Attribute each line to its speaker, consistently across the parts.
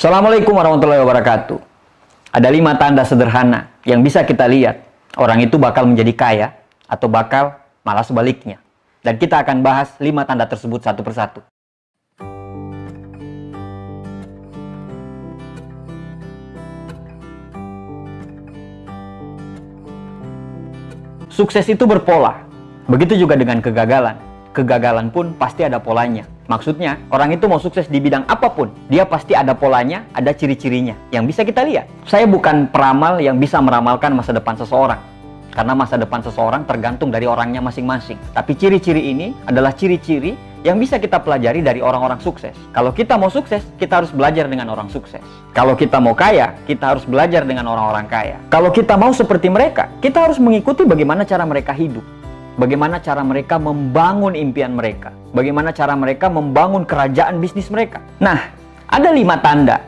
Speaker 1: Assalamualaikum warahmatullahi wabarakatuh. Ada 5 tanda sederhana yang bisa kita lihat orang itu bakal menjadi kaya atau bakal malah sebaliknya. Dan kita akan bahas 5 tanda tersebut satu persatu. Sukses itu berpola. Begitu juga dengan kegagalan. Kegagalan pun pasti ada polanya. Maksudnya, orang itu mau sukses di bidang apapun, dia pasti ada polanya, ada ciri-cirinya yang bisa kita lihat. Saya bukan peramal yang bisa meramalkan masa depan seseorang, karena masa depan seseorang tergantung dari orangnya masing-masing. Tapi ciri-ciri ini adalah ciri-ciri yang bisa kita pelajari dari orang-orang sukses. Kalau kita mau sukses, kita harus belajar dengan orang sukses. Kalau kita mau kaya, kita harus belajar dengan orang-orang kaya. Kalau kita mau seperti mereka, kita harus mengikuti bagaimana cara mereka hidup. Bagaimana cara mereka membangun impian mereka. Bagaimana cara mereka membangun kerajaan bisnis mereka. Nah, ada 5 tanda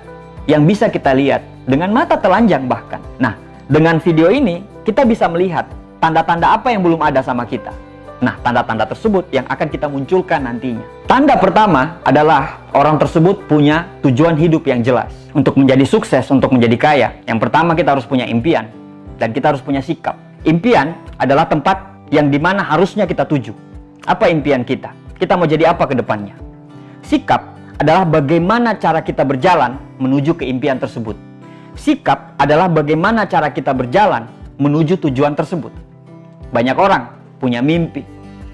Speaker 1: yang bisa kita lihat dengan mata telanjang bahkan. Nah, dengan video ini kita bisa melihat tanda-tanda apa yang belum ada sama kita. Nah, tanda-tanda tersebut yang akan kita munculkan nantinya. Tanda pertama adalah orang tersebut punya tujuan hidup yang jelas. Untuk menjadi sukses, untuk menjadi kaya, yang pertama kita harus punya impian dan kita harus punya sikap. Impian adalah tempat yang dimana harusnya kita tuju. Apa impian kita? Kita mau jadi apa ke depannya? Sikap adalah bagaimana cara kita berjalan menuju ke impian tersebut. Sikap adalah bagaimana cara kita berjalan menuju tujuan tersebut. Banyak orang punya mimpi.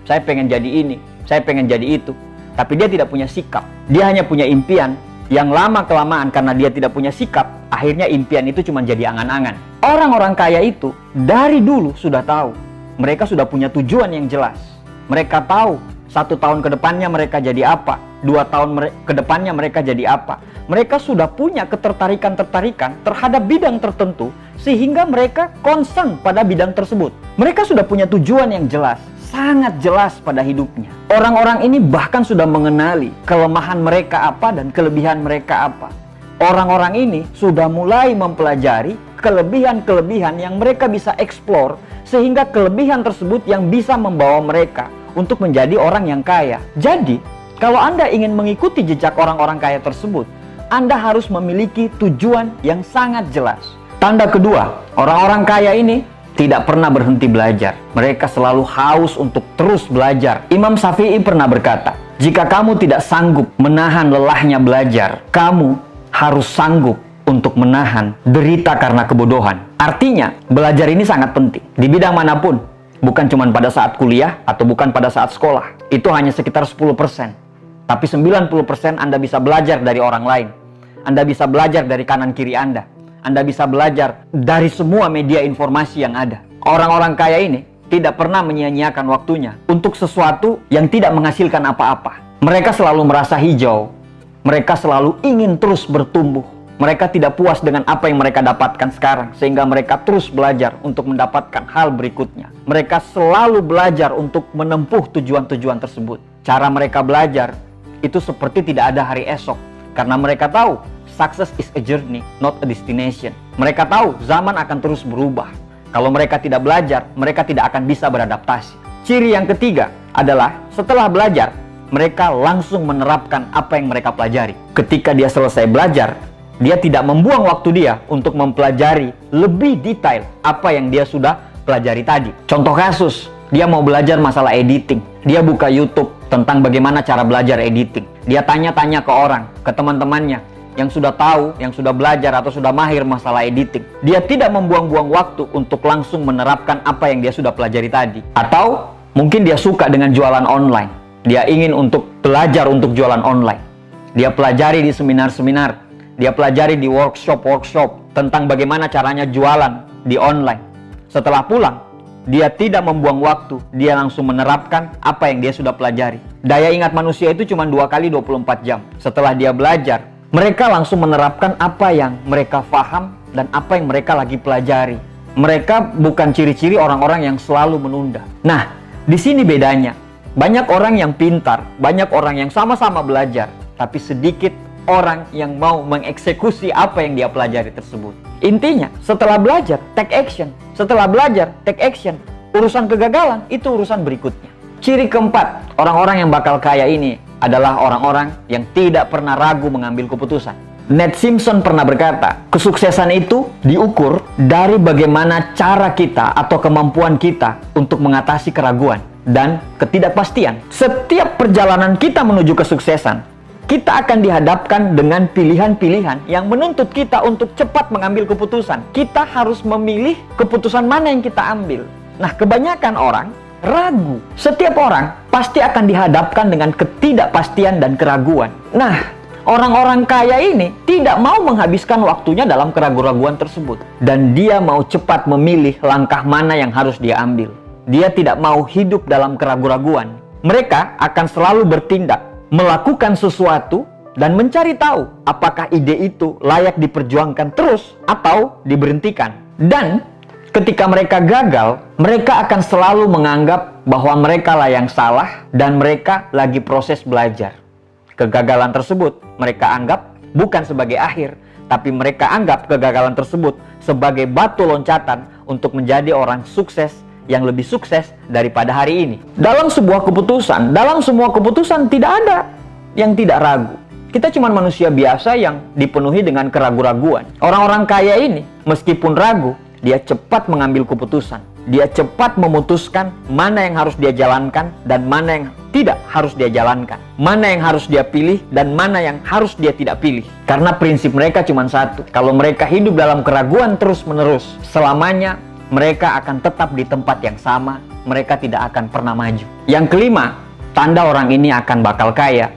Speaker 1: Saya pengen jadi ini, saya pengen jadi itu. Tapi dia tidak punya sikap. Dia hanya punya impian yang lama-kelamaan karena dia tidak punya sikap. Akhirnya impian itu cuma jadi angan-angan. Orang-orang kaya itu dari dulu sudah tahu. Mereka sudah punya tujuan yang jelas. Mereka tahu 1 tahun ke depannya mereka jadi apa, 2 tahun ke depannya mereka jadi apa. Mereka sudah punya ketertarikan-tertarikan terhadap bidang tertentu sehingga mereka concern pada bidang tersebut. Mereka sudah punya tujuan yang jelas, sangat jelas pada hidupnya. Orang-orang ini bahkan sudah mengenali kelemahan mereka apa dan kelebihan mereka apa. Orang-orang ini sudah mulai mempelajari kelebihan-kelebihan yang mereka bisa eksplor sehingga kelebihan tersebut yang bisa membawa mereka untuk menjadi orang yang kaya. Jadi, kalau Anda ingin mengikuti jejak orang-orang kaya tersebut, Anda harus memiliki tujuan yang sangat jelas. Tanda kedua, orang-orang kaya ini tidak pernah berhenti belajar. Mereka selalu haus untuk terus belajar. Imam Syafi'i pernah berkata, "Jika kamu tidak sanggup menahan lelahnya belajar, kamu harus sanggup untuk menahan derita karena kebodohan." Artinya, belajar ini sangat penting. Di bidang manapun, bukan cuma pada saat kuliah atau bukan pada saat sekolah. Itu hanya sekitar 10%. Tapi 90% Anda bisa belajar dari orang lain. Anda bisa belajar dari kanan kiri Anda. Anda bisa belajar dari semua media informasi yang ada. Orang-orang kaya ini tidak pernah menyia-nyiakan waktunya untuk sesuatu yang tidak menghasilkan apa-apa. Mereka selalu merasa hijau. Mereka selalu ingin terus bertumbuh. Mereka tidak puas dengan apa yang mereka dapatkan sekarang, sehingga mereka terus belajar untuk mendapatkan hal berikutnya. Mereka selalu belajar untuk menempuh tujuan-tujuan tersebut. Cara mereka belajar itu seperti tidak ada hari esok, karena mereka tahu success is a journey, not a destination. Mereka tahu zaman akan terus berubah. Kalau mereka tidak belajar, mereka tidak akan bisa beradaptasi. Ciri yang ketiga adalah setelah belajar, mereka langsung menerapkan apa yang mereka pelajari. Ketika dia selesai belajar, dia tidak membuang waktu dia untuk mempelajari lebih detail apa yang dia sudah pelajari tadi. Contoh kasus, dia mau belajar masalah editing. Dia buka YouTube tentang bagaimana cara belajar editing. Dia tanya-tanya ke orang, ke teman-temannya yang sudah tahu, yang sudah belajar atau sudah mahir masalah editing. Dia tidak membuang-buang waktu untuk langsung menerapkan apa yang dia sudah pelajari tadi. Atau mungkin dia suka dengan jualan online. Dia ingin untuk belajar untuk jualan online. Dia pelajari di seminar-seminar. Dia pelajari di workshop tentang bagaimana caranya jualan di online. Setelah pulang, dia tidak membuang waktu. Dia langsung menerapkan apa yang dia sudah pelajari. Daya ingat manusia itu cuma 2 kali 24 jam. Setelah dia belajar, mereka langsung menerapkan apa yang mereka paham dan apa yang mereka lagi pelajari. Mereka bukan ciri-ciri orang-orang yang selalu menunda. Nah, di sini bedanya. Banyak orang yang pintar, banyak orang yang sama-sama belajar, tapi sedikit orang yang mau mengeksekusi apa yang dia pelajari tersebut. Intinya, setelah belajar, take action. Setelah belajar, take action. Urusan kegagalan, itu urusan berikutnya. Ciri keempat, orang-orang yang bakal kaya ini adalah orang-orang yang tidak pernah ragu mengambil keputusan. Ned Simpson pernah berkata, kesuksesan itu diukur dari bagaimana cara kita atau kemampuan kita untuk mengatasi keraguan dan ketidakpastian. Setiap perjalanan kita menuju kesuksesan, kita akan dihadapkan dengan pilihan-pilihan yang menuntut kita untuk cepat mengambil keputusan. Kita harus memilih keputusan mana yang kita ambil. Nah, kebanyakan orang ragu. Setiap orang pasti akan dihadapkan dengan ketidakpastian dan keraguan. Nah, orang-orang kaya ini tidak mau menghabiskan waktunya dalam keraguan-keraguan tersebut. Dan dia mau cepat memilih langkah mana yang harus dia ambil. Dia tidak mau hidup dalam keraguan-keraguan. Mereka akan selalu bertindak, melakukan sesuatu, dan mencari tahu apakah ide itu layak diperjuangkan terus atau diberhentikan. Dan ketika mereka gagal, mereka akan selalu menganggap bahwa mereka lah yang salah dan mereka lagi proses belajar. Kegagalan tersebut mereka anggap bukan sebagai akhir, tapi mereka anggap kegagalan tersebut sebagai batu loncatan untuk menjadi orang sukses yang lebih sukses daripada hari ini. Dalam semua keputusan tidak ada yang tidak ragu. Kita cuma manusia biasa yang dipenuhi dengan keraguan-raguan. Orang-orang kaya ini, meskipun ragu, dia cepat mengambil keputusan. Dia cepat memutuskan mana yang harus dia jalankan dan mana yang tidak harus dia jalankan. Mana yang harus dia pilih dan mana yang harus dia tidak pilih. Karena prinsip mereka cuma satu. Kalau mereka hidup dalam keraguan terus-menerus, selamanya mereka akan tetap di tempat yang sama. Mereka tidak akan pernah maju. Yang kelima, tanda orang ini akan bakal kaya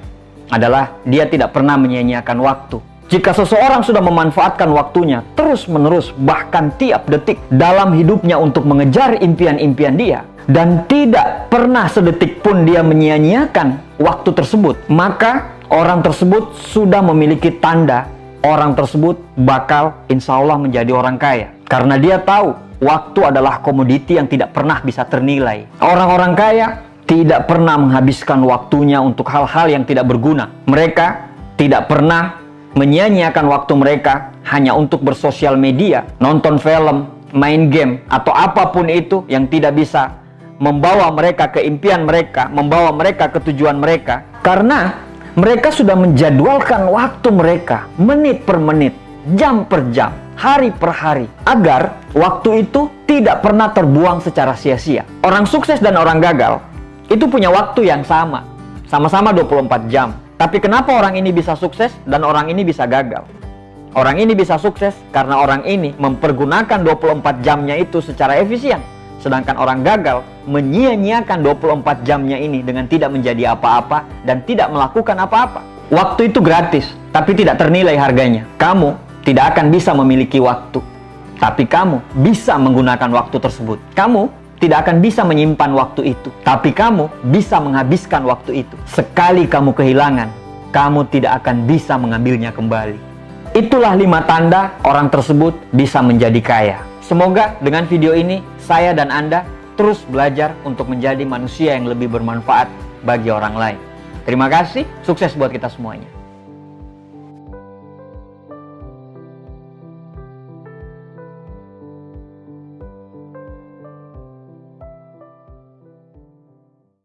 Speaker 1: adalah dia tidak pernah menyia-nyiakan waktu. Jika seseorang sudah memanfaatkan waktunya terus-menerus, bahkan tiap detik dalam hidupnya untuk mengejar impian-impian dia, dan tidak pernah sedetik pun dia menyia-nyiakan waktu tersebut, maka orang tersebut sudah memiliki tanda orang tersebut bakal insya Allah menjadi orang kaya. Karena dia tahu waktu adalah komoditi yang tidak pernah bisa ternilai. Orang-orang kaya tidak pernah menghabiskan waktunya untuk hal-hal yang tidak berguna. Mereka tidak pernah menyia-nyiakan waktu mereka hanya untuk bersosial media, nonton film, main game, atau apapun itu yang tidak bisa membawa mereka ke impian mereka, membawa mereka ke tujuan mereka. Karena mereka sudah menjadwalkan waktu mereka menit per menit, jam per jam, hari per hari, agar waktu itu tidak pernah terbuang secara sia-sia. Orang sukses dan orang gagal itu punya waktu yang sama, sama-sama 24 jam. Tapi kenapa orang ini bisa sukses dan orang ini bisa gagal? Orang ini bisa sukses karena orang ini mempergunakan 24 jamnya itu secara efisien. Sedangkan orang gagal menyia-nyiakan 24 jamnya ini dengan tidak menjadi apa-apa dan tidak melakukan apa-apa. Waktu itu gratis, tapi tidak ternilai harganya. Kamu tidak akan bisa memiliki waktu, tapi kamu bisa menggunakan waktu tersebut. Kamu tidak akan bisa menyimpan waktu itu, tapi kamu bisa menghabiskan waktu itu. Sekali kamu kehilangan, kamu tidak akan bisa mengambilnya kembali. Itulah 5 tanda orang tersebut bisa menjadi kaya. Semoga dengan video ini, saya dan Anda terus belajar untuk menjadi manusia yang lebih bermanfaat bagi orang lain. Terima kasih, sukses buat kita semuanya.